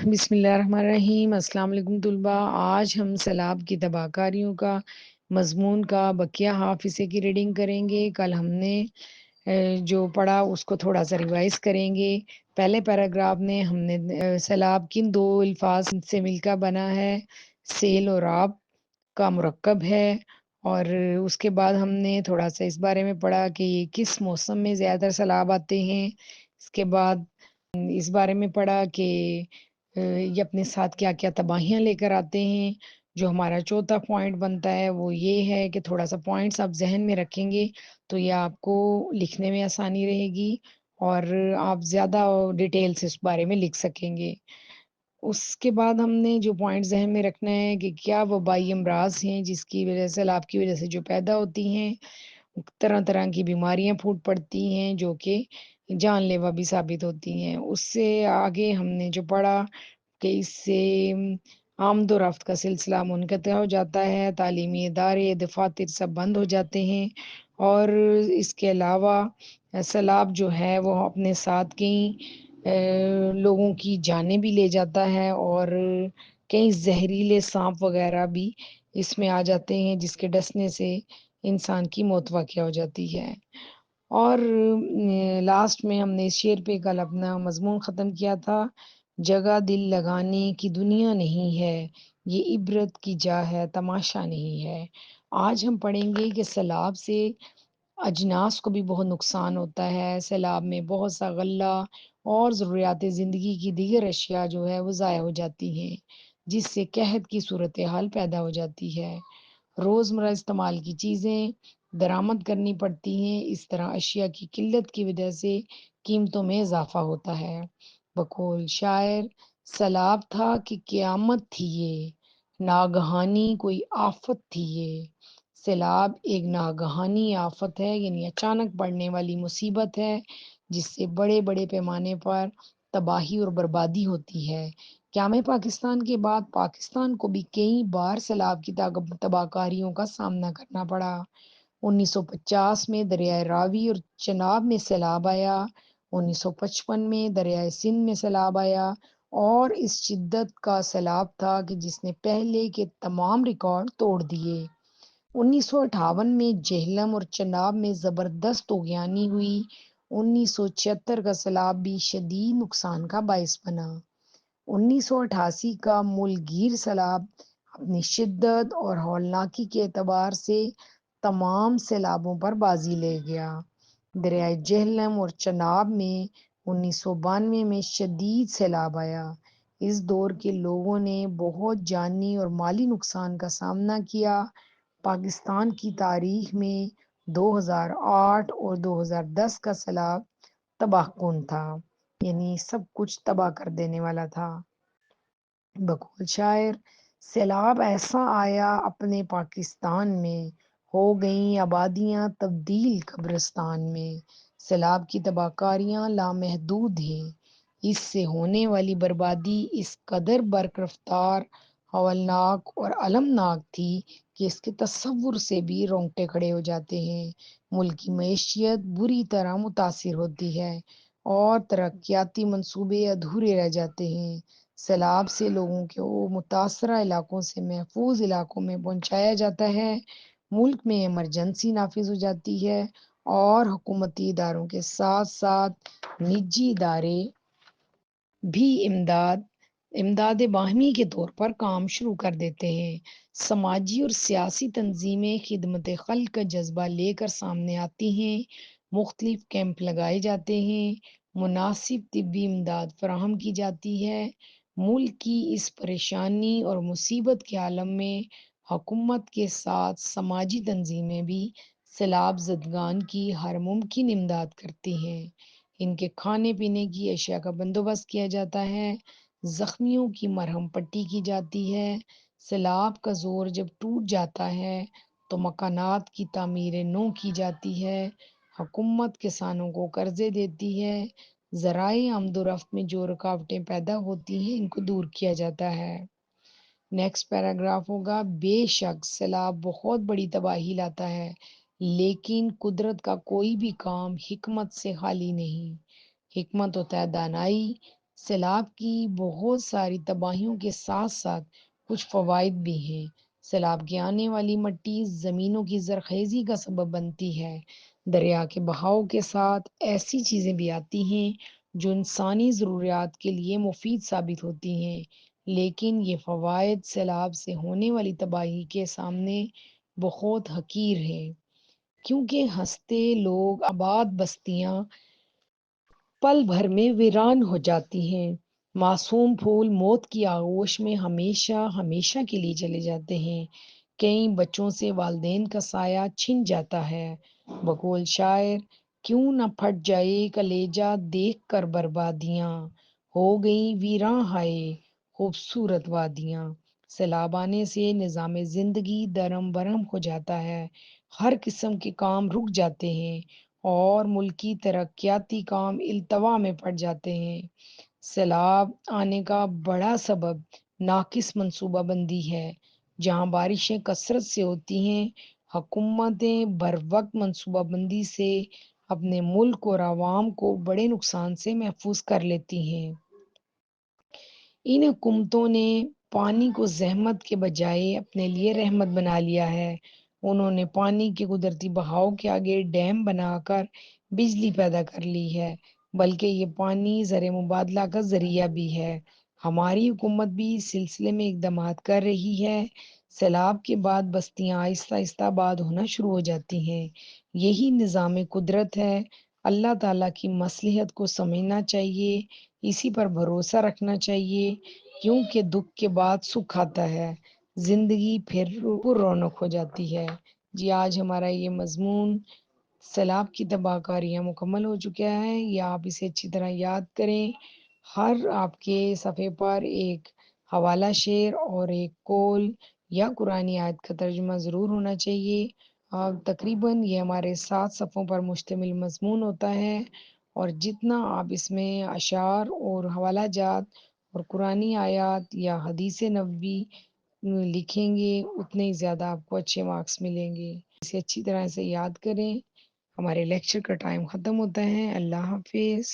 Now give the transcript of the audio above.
بسم اللہ الرحمن الرحیم۔ السلام علیکم طلباء، آج ہم سیلاب کی تباہ کاریوں کا مضمون کا بقیہ حصے کی ریڈنگ کریں گے۔ کل ہم نے جو پڑھا اس کو تھوڑا سا ریوائز کریں گے۔ پہلے پیراگراف میں ہم نے سیلاب کن دو الفاظ سے مل کر بنا ہے، سیل اور آب کا مرکب ہے، اور اس کے بعد ہم نے تھوڑا سا اس بارے میں پڑھا کہ یہ کس موسم میں زیادہ سیلاب آتے ہیں۔ اس کے بعد اس بارے میں پڑھا کہ یہ اپنے ساتھ کیا کیا تباہیاں لے کر آتے ہیں۔ جو ہمارا چوتھا پوائنٹ بنتا ہے وہ یہ ہے کہ تھوڑا سا پوائنٹس آپ ذہن میں رکھیں گے تو یہ آپ کو لکھنے میں آسانی رہے گی اور آپ زیادہ ڈیٹیل سے اس بارے میں لکھ سکیں گے۔ اس کے بعد ہم نے جو پوائنٹ ذہن میں رکھنا ہے کہ کیا وبائی امراض ہیں جس کی وجہ سے سیلاب کی وجہ سے جو پیدا ہوتی ہیں، طرح طرح کی بیماریاں پھوٹ پڑتی ہیں جو کہ جان لیوا بھی ثابت ہوتی ہیں۔ اس سے آگے ہم نے جو پڑھا کہ اس سے آمد و رفت کا سلسلہ منقطع ہو جاتا ہے، تعلیمی ادارے دفاتر سب بند ہو جاتے ہیں، اور اس کے علاوہ سیلاب جو ہے وہ اپنے ساتھ کئی لوگوں کی جانیں بھی لے جاتا ہے، اور کئی زہریلے سانپ وغیرہ بھی اس میں آ جاتے ہیں جس کے ڈسنے سے انسان کی موت واقع ہو جاتی ہے۔ اور لاسٹ میں ہم نے اس شعر پہ کل اپنا مضمون ختم کیا تھا، جگہ دل لگانے کی دنیا نہیں ہے، یہ عبرت کی جا ہے تماشا نہیں ہے۔ آج ہم پڑھیں گے کہ سیلاب سے اجناس کو بھی بہت نقصان ہوتا ہے۔ سیلاب میں بہت سا غلہ اور ضروریات زندگی کی دیگر اشیاء جو ہے وہ ضائع ہو جاتی ہیں، جس سے قحط کی صورتحال پیدا ہو جاتی ہے۔ روزمرہ استعمال کی چیزیں درآمد کرنی پڑتی ہیں، اس طرح اشیاء کی قلت کی وجہ سے قیمتوں میں اضافہ ہوتا ہے۔ بقول شاعر، سیلاب تھا کہ قیامت تھی یہ، ناگہانی کوئی آفت تھی یہ۔ سیلاب ایک ناگہانی آفت ہے، یعنی اچانک پڑنے والی مصیبت ہے جس سے بڑے بڑے پیمانے پر تباہی اور بربادی ہوتی ہے۔ قیام پاکستان کے بعد پاکستان کو بھی کئی بار سیلاب کی تباہ کاریوں کا سامنا کرنا پڑا۔ 1950 میں دریائے راوی اور چناب میں سیلاب آیا، 1955 میں دریائے سندھ میں سیلاب آیا، اور اس شدت کا سیلاب تھا کہ جس نے پہلے کے تمام ریکارڈ توڑ دیے۔ 1958 میں جہلم اور چناب میں زبردست طغیانی ہوئی۔ 1976 کا سیلاب بھی شدید نقصان کا باعث بنا۔ 1988 کا ملگیر سیلاب اپنی شدت اور ہولناکی کے اعتبار سے تمام سیلابوں پر بازی لے گیا۔ دریائے جہلم اور چناب میں 1992 میں شدید سیلاب آیا۔ اس دور کے لوگوں نے بہت جانی اور مالی نقصان کا سامنا کیا۔ پاکستان کی تاریخ میں 2008 اور 2010 کا سیلاب تباہ کن تھا، یعنی سب کچھ تباہ کر دینے والا تھا۔ بقول شاعر، سیلاب ایسا آیا اپنے پاکستان میں، ہو گئیں آبادیاں تبدیل قبرستان میں۔ سیلاب کی تباہ کاریاں لامحدود ہیں، اس سے ہونے والی بربادی اس قدر برق رفتار، ہولناک اور المناک تھی کہ اس کے تصور سے بھی رونگٹے کھڑے ہو جاتے ہیں۔ ملک کی معیشت بری طرح متاثر ہوتی ہے اور ترقیاتی منصوبے ادھورے رہ جاتے ہیں۔ سیلاب سے لوگوں کو متاثرہ علاقوں سے محفوظ علاقوں میں پہنچایا جاتا ہے، ملک میں ایمرجنسی نافذ ہو جاتی ہے، اور حکومتی اداروں کے ساتھ ساتھ نجی ادارے بھی امداد باہمی کے طور پر کام شروع کر دیتے ہیں۔ سماجی اور سیاسی تنظیمیں خدمت خلق کا جذبہ لے کر سامنے آتی ہیں، مختلف کیمپ لگائے جاتے ہیں، مناسب طبی امداد فراہم کی جاتی ہے۔ ملک کی اس پریشانی اور مصیبت کے عالم میں حکومت کے ساتھ سماجی تنظیمیں بھی سیلاب زدگان کی ہر ممکن امداد کرتی ہیں۔ ان کے کھانے پینے کی اشیاء کا بندوبست کیا جاتا ہے، زخمیوں کی مرہم پٹی کی جاتی ہے۔ سیلاب کا زور جب ٹوٹ جاتا ہے تو مکانات کی تعمیر نو کی جاتی ہے، حکومت کسانوں کو قرضے دیتی ہے، ذرائع آمد و رفت میں جو رکاوٹیں پیدا ہوتی ہیں ان کو دور کیا جاتا ہے۔ نیکسٹ پیراگراف ہوگا، بے شک سیلاب بہت بڑی تباہی لاتا ہے، لیکن قدرت کا کوئی بھی کام حکمت سے خالی نہیں۔ حکمت ہوتا ہے دانائی، سیلاب کی بہت ساری تباہیوں کے ساتھ ساتھ کچھ فوائد بھی ہیں۔ سیلاب کے آنے والی مٹی زمینوں کی زرخیزی کا سبب بنتی ہے۔ دریا کے بہاؤ کے ساتھ ایسی چیزیں بھی آتی ہیں جو انسانی ضروریات کے لیے مفید ثابت ہوتی ہیں، لیکن یہ فوائد سیلاب سے ہونے والی تباہی کے سامنے بہت حقیر ہیں، کیونکہ ہنستے لوگ آباد بستیاں پل بھر میں ویران ہو جاتی ہیں۔ معصوم پھول موت کی آغوش میں ہمیشہ ہمیشہ کے لیے چلے جاتے ہیں۔ کئی بچوں سے والدین کا سایہ چھن جاتا ہے۔ بقول شاعر، کیوں نہ پھٹ جائے کلیجہ دیکھ کر بربادیاں، ہو گئی ویراں ہائے خوبصورت وادیاں۔ سیلاب آنے سے نظام زندگی درم برہم ہو جاتا ہے، ہر قسم کے کام رک جاتے ہیں اور ملکی ترقیاتی کام التوا میں پڑ جاتے ہیں۔ سیلاب آنے کا بڑا سبب ناقص منصوبہ بندی ہے۔ جہاں بارشیں کثرت سے ہوتی ہیں، حکومتیں بر وقت منصوبہ بندی سے اپنے ملک اور عوام کو بڑے نقصان سے محفوظ کر لیتی ہیں۔ ان حکومتوں نے پانی کو زحمت کے بجائے اپنے لیے رحمت بنا لیا ہے۔ انہوں نے پانی کے قدرتی بہاؤ کے آگے ڈیم بنا کر بجلی پیدا کر لی ہے، بلکہ یہ پانی زر مبادلہ کا ذریعہ بھی ہے۔ ہماری حکومت بھی اس سلسلے میں اقدامات کر رہی ہے۔ سیلاب کے بعد بستیاں آہستہ آہستہ آباد ہونا شروع ہو جاتی ہیں۔ یہی نظام قدرت ہے۔ اللہ تعالیٰ کی مصلحت کو سمجھنا چاہیے، اسی پر بھروسہ رکھنا چاہیے، کیونکہ دکھ کے بعد سکھ آتا ہے، زندگی پھر پر رونق ہو جاتی ہے۔ جی آج ہمارا یہ مضمون سیلاب کی تباہ کاریاں مکمل ہو چکا ہے، یا آپ اسے اچھی طرح یاد کریں۔ ہر آپ کے صفحے پر ایک حوالہ شعر اور ایک قول یا قرآنی آیت کا ترجمہ ضرور ہونا چاہیے۔ تقریباً یہ ہمارے 7 صفحوں پر مشتمل مضمون ہوتا ہے، اور جتنا آپ اس میں اشعار اور حوالہ جات اور قرآنی آیات یا حدیث نبوی لکھیں گے، اتنے ہی زیادہ آپ کو اچھے مارکس ملیں گے۔ اسے اچھی طرح سے یاد کریں۔ ہمارے لیکچر کا ٹائم ختم ہوتا ہے۔ اللہ حافظ۔